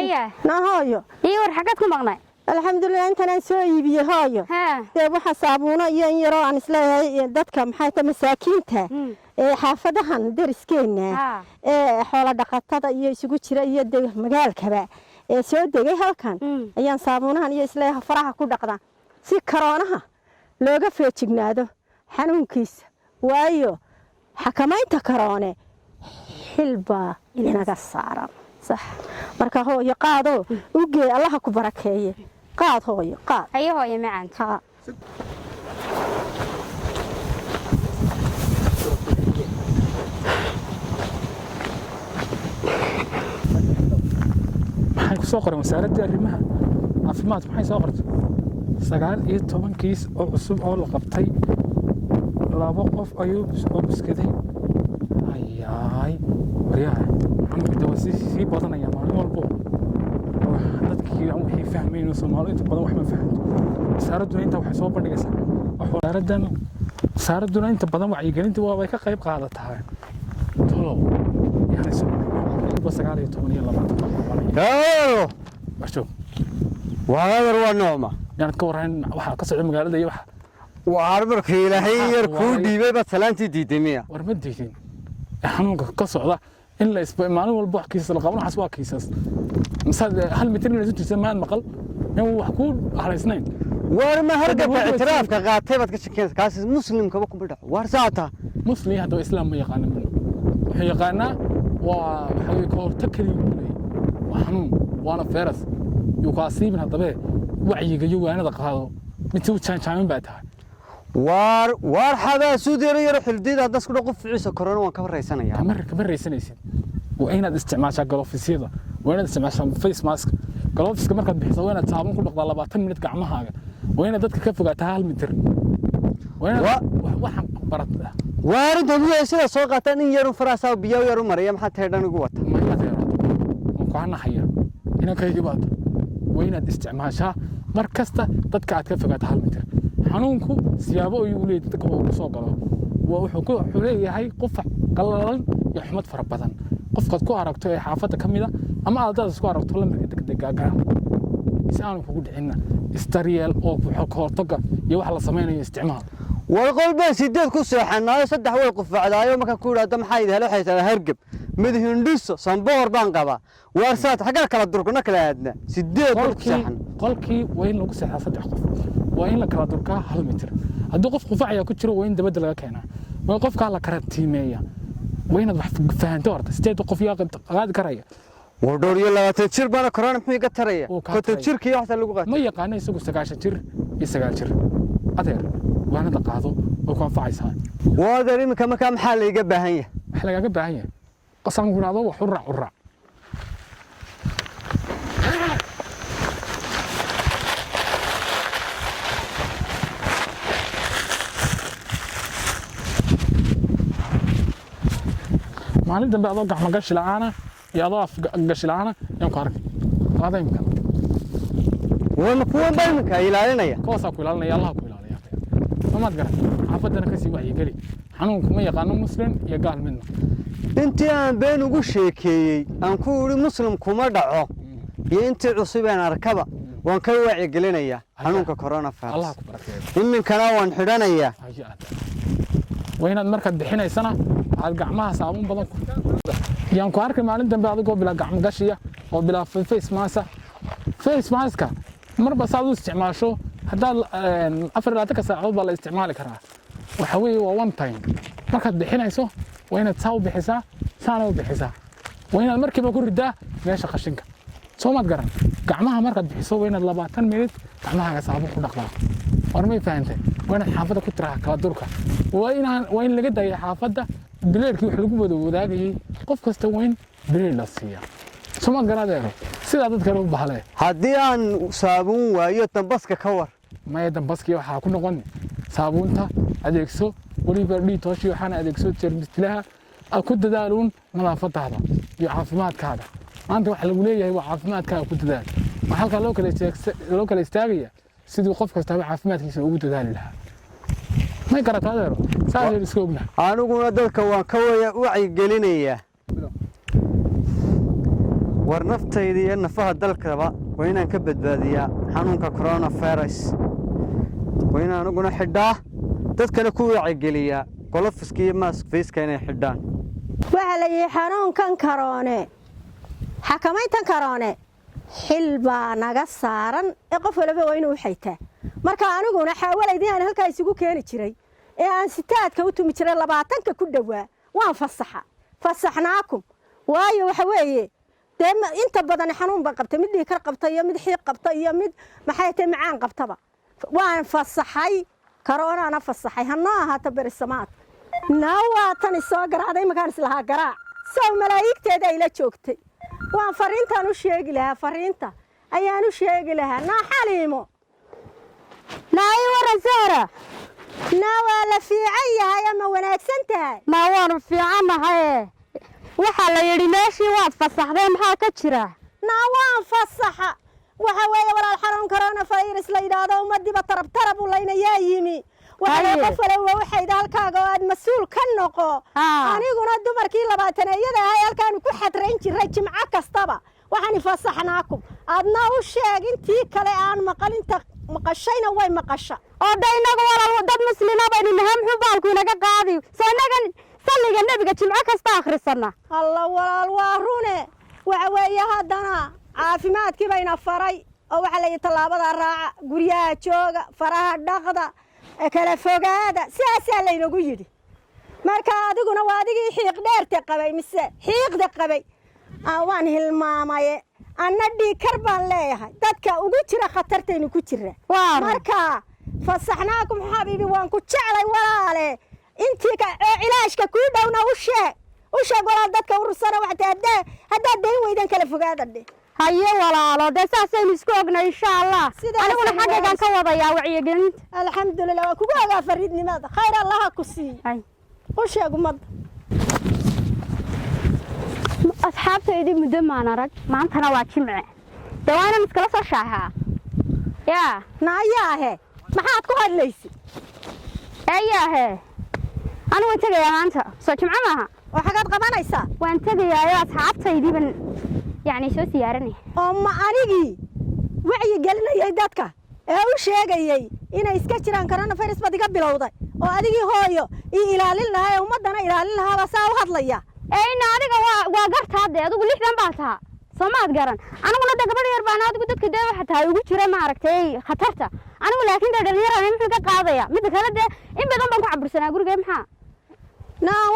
هيا نهايو إيور حاجاتكم مغنى الحمد لله أنت نسوي بيهايو ده waxa saabuna iyo yaro aan isleeyahay dadka maxay ta masaakiinta xaafadahan deriskeena xoolo dhaqatada iyo isugu jira iyo magaalkaba soo degay halkan ayaan saabunahan iyo isleeyahay faraha ku dhaqda si karoonaha looga feejignaado xanuunkiisa waayo xakamaynta karoone xilba inaga saaran صح marka hooyo qaado u geey Allah ku barakeeye qaad hooyo qaad ayo hooyo macaan ha maxay ku soo qoran wasaaradda arrimaha caafimaadka maxay soo qortay 19 kiis oo cusub oo la qabtay laba qof ayuu soo biskaday ayaay wariyaha xanuunka dawasiisi badanaya maalin walba dadkii aan wixii fahmayno Soomaalidu inta badan wax ma fahanto wasaaraddu inta wax soo bandhigaysa wasaaraddu inta badan wacyigelinta waa ay ka qayb qaadataa tolo yani Soomaalidu sagaal iyo toban iyo labaatan basho وهذا هو النوم يعني كورهن waxa ka socda magaalada iyo waxa وعربك إلهي يركود ديبه بسلانتي ديدمية ورمديين xanuunka ka socda in la isba maalin walba wax kiisas la qaban waxas waa kiisas مثلا هل مترين لازم تسمعان مقل هو حكون على اثنين ورما هرقة اعتراف كقاتبة كشكل كاس مسلم كبكم بدع ورساته مسلم هذا إسلام ما يقانا منه وحي يقانا وحي كور تكري وحنون وانا فارس يقاسي من هذا بيه وعي جيو أنا ذاك هذا متو كان بعدها وار حدا سودي يروح الجديد هذا سكون قف عيسى كورونا وكبر رئيسنا يا كبر رئيسنا يصير وين هذا استعمال شغل في سيدا وين هذا استعمال فيس ماسك قلوفسك marka bixiso weena taabon ku dhaqda 20 minute gacmahaaga weena dadka ka fogaataa hal mitir weena waxan barata waarinta biyo sida soo qaataan in yar faraasa biyo yar maraya maxaa teedhan ugu wata ma ku haya ina kayga baad weena isticmaasha mar kasta dadka aad ka fogaataa hal mitir xanuunku siyaabo ay u leeyahay dadka uu soo galo wuxuu leeyahay qof qalalan iyo xumad fara badan qofka ku aragto ee xaafada kamida ama aad isku aragto lambarka degdegaaga si aan ugu dhicina istariel oo wuxuu ka hortaga iyo wax la sameeyo isticmaal والقلب سيدات كسرحنا صدح وقف على ما كان كورا دم حايد هلا حيت هرقب مد هندس صنبور بانقبا وارسات حقا كلا دركنا كلا ادنا سيدات كسرحنا قلكي وين لو كسرح صدح قف وين لك دركا هل متر هدو قف قفعيا ku jiro وين dabada laga keenaa way qofka la karantiimeeya وين wax fahanto horta sideed qof yaa qaad karaya ودور يلا تجير بنا كورونا محي قتريا كنت تجير كي واحد لو قات ما يقانا isagu 9 jir iyo 9 jir adeer waana la qaado oo ku anfacaysaa وهذا ريم كما كان محل يga baahan yahay wax laga baahan yahay qasam guraado wax u raac maalin dambe adoo gacmo gashi la'aana iyo adoo af gashi la'aana yaan ku arkay qaada imka wama kuwan baymka ilaalinaya koosa ku ilaalinaya Allah ku ilaalinaya ma garan xaafadana ka sii wacyi gali xanuunku ma yaqaano muslim iyo gaal midna intii aan been ugu sheekeeyay aan ku uri muslim kuma dhaco iyo intii cusub aan arkaba waan ka wacyi gelinaya xanuunka corona virus Allah ku barakeeyo iminkana waan xidhanaya waynaad marka bixinaysana aad gacmaha saabuun badan yaan ku arkay maalin dambe adigoo bila gacmo gashiya oo bila face mask marba saad u isticmaasho hadaa 4 saacadood baa la isticmaali karaa waxa weeye waa one time markaad bixinayso waynaad saaw bixisaa saana u bixisaa waynaad markiiba ku ridaa meesha qashinka soo maad garan gacmaha markaad bixiso waynaad 20 minute gacmaha saabuun ku dhaqdaa warmay faahantay waynaad xaafada ku tiraa kala durka وين لقى ده حافظة بليل كيف حلقوا بدو وذاقي قف كستوين بليل للسيا ثم قرأ ده سيدا تذكروا بحاله هديان صابون ويتم بسك كور ما يتم بسك يوحى كنا قلنا صابون تا أديكسو ولي برلي توشي وحنا أديكسو تربت لها أكود دارون نظافة هذا يعافمات كذا أنت وحلقوا لي هو عافمات كذا أكود دار وحلقة لوكال استاغية سيدو قف كستوي عافمات يسوي دار لها ما يقرأ هذا سهل السكوبنا أنا أقول هذا كوان كوي وعي قلينية war naftayda iyo nafaha dalkaba waa inaan ka badbaadiyaa xanuunka coronavirus waa inaan aniguna xidhaa dadkana ku wacigeliyaa golofiska iyo maaskfiiska inay xidhaan waxaa la yidhi xanuunkan karoone xakamayntan karoone xil baa naga saaran ee qof walba waa inuu xaytaa marka aniguna xaawalaydii aan halkaa isugu keeni jiray ee aan sitaadka u tumi jiray 20ka ku dhawaa waan fasaxnaakum waayo waxa weeye dee inta badan xanuun baan qabtay mid dhiikar qabtay iyo mid xiiq qabtay iyo mid maxay tahay macaan qabtaba waan fasaxay karoonana fasaxay hanoo ahaato berisamaad nawaatan isoo garaacday makaan islahaa garaac soo malaa'igteeda ay la joogtay waan fariintaan u sheegi lahaa fariinta ayaan u sheegi lahaa naa xaliimo naayi waran sahra naa waa la fiican yahay ama wanaagsan tahay naa waanu fiicannahay waxaa la yidhi meeshii waad fasaxdeen maxaa ka jira naa waan fasaxa waxa weeye walaal xanuun coronavirus la yidhaahdo ummadiiba tarab u laynayaa yimi waxaa qof walba waxayda halkaaga oo aad mas-uul ka noqo aniguna dumarkii 20-yada ahay halkaan ku xadrayn jiray jimco kastaba waxaan fasaxnaakum aadna u sheeg intii kale aan maqalinta maqashayna way maqasha oo daynaga walaal dad muslimiin baynu nahay muxuu baalku inaga qaadi sanagan salliga nabiga jimco kasta akhrisana alla walaal waa rune waxa weeye haddana caafimaadkii bayna faray oo waxa la yidhi tallaabada raaca guryaha jooga faraha dhaqda kala fogaada sidaasaa laynagu yidhi marka adiguna waa adigii xiiq dheerta qabay mise xiiqda qabay waan hilmaamaye anna dhiikar baan leeyahay dadka ugu jira khatartaynu ku jira marka fasaxnaakum xabiibi waan ku jeclay walaale intii cilaashka kuu dhowna u sheeg walaal dadka urursana haddaad dayn weydan kala fogaada dhe haye walaalo dee saasaynu isku ognay insha allah aniguna xaggaygaan ka wadayaa wacyigelinta alxamdulilah waa kugu ogaa fariidnimada khayr allaha ku siiy u sheeg ummadda asxaabtaydii muddo maan arag maantana waa jimce dee waa inaan iskala soo shaahaa yaa naayaahe maxaad ku hadlaysid ayaahe anigu waan tegayaa maanta soo jimco maaha oo xagaad qabanaysaa waan tegayaayo asxaabtaydiiban يعني سو سيارني ما أنيجي وعي قالنا يا دتك أو شيء جاي إن إسكتشران كرنا فارس بدي قبل أوضاع وأديجي هايو إلى لله وما دنا إلى لله بس أو هذليا أي نادي وقرت هذا أدو ليش لم بعتها سمعت قرن أنا قلنا ده قبل يربعنا أدو قلت كده حتى يقول شراء ما عرفتي خطرته أنا ولكن ده دليل أنا مثل كقاضية مثل كذا ده إن بدون بنقول عبر سنة أقول جمحة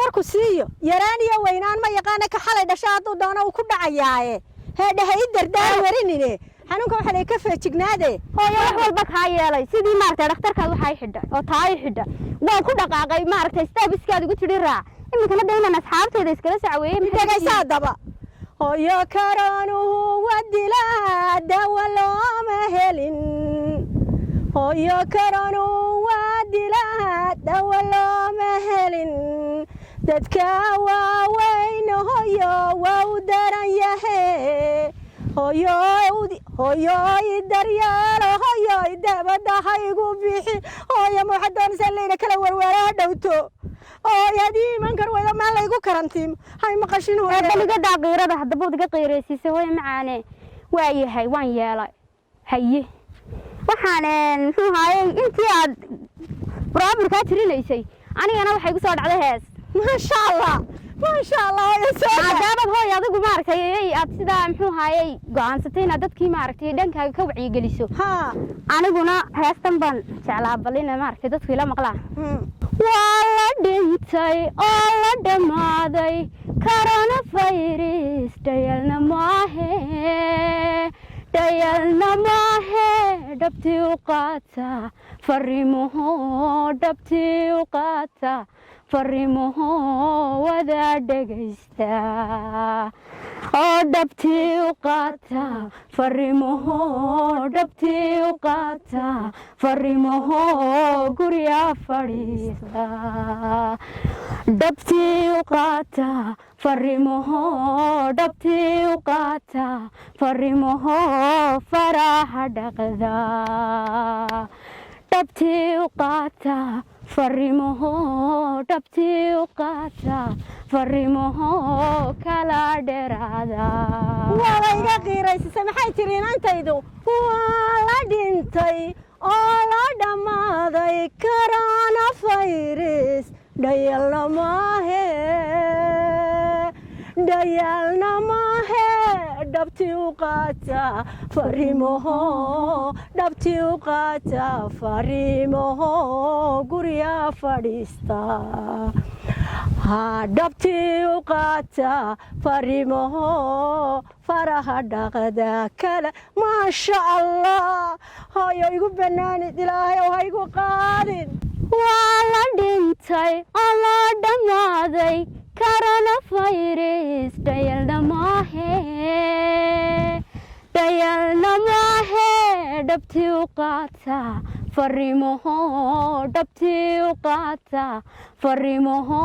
warku siiyo yaraaniyo weynaan ma yaqaan ka xalay dhashaadu doona uu ku dhacayaa heedha hay dardaar warinine xanuunka waxa ay ka feejignaade hooyo wax walba ka yeelay sidii maartay dhakhtarkaad waxa ay xidhay oo taay xidhay waa ku dhaqaaqay maartay staabiskaad ugu tiri raa imikana dayna asxaabteeda iskala saaweeyay maxay daba hooyo karanu wadila dawalo ma helin hooyo karanu wadila dawalo ma helin dadka waaweyn hooyo waa u daran yahay hooyo daryeelo hooyo dabada haygu bixi hooyo waxaad doonaysaa layna kala warwaraa dhowto oo hadii iman kar wada maa laygu karantiimo hay maqashin hooyo baliga daqiirada haddaba wadiga qiiraysiisay hooyo macaane waa yahay waan yeelay haye waxaan muxuu haayay intii aad baraaburkaa tirinaysay anigana waxay ku soo dhacday hees ما شاء الله يا سلام عذابك هو يادق ما عرفتي أبتدا محو هاي قان ستين عددك ما عرفتي دنك كوعي جلسوا ها أنا قلنا هستنبن شعلا بلينا ما عرفتي دت في لا مقلع والله دنتي الله دمادي كورونا فيروس ديالنا ماهي دبتي وقاتا فريمو دبتي وقاتا فريمه وذا دقيستا دبتي وقاتا فريمه دبتي وقاتا فريمه قريا فريستا دبتي وقاتا فريمه دبتي وقاتا فريمه فراح دقذا دبتي وقاتا fariimaho dhabtii u qaata fariimaho kala dheeraada waa iga qiiraysay maxay tiri intaydu waa la dhintay oo la dhamaaday coronavirus dayalna maahe dhabtii u qaata fariimaho dhabtii u qaata fariimaho gurya fadhiista dhabtii u qaata fariimaho faraha dhaqda kale maasha allah hooyo igu banaanid ilaahay oo ha igu qaadin waa la dhintay oo la dhammaaday coronavirus dayalna maahe dhabtii u qaata fariimaho dhabtii u qaata fariimaho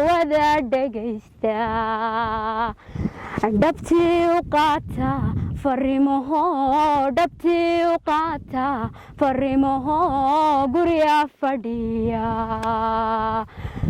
wada dhegaysta dhabtii u qaata fariimaho dhabtii u qaata fariimaho gurya fadhiya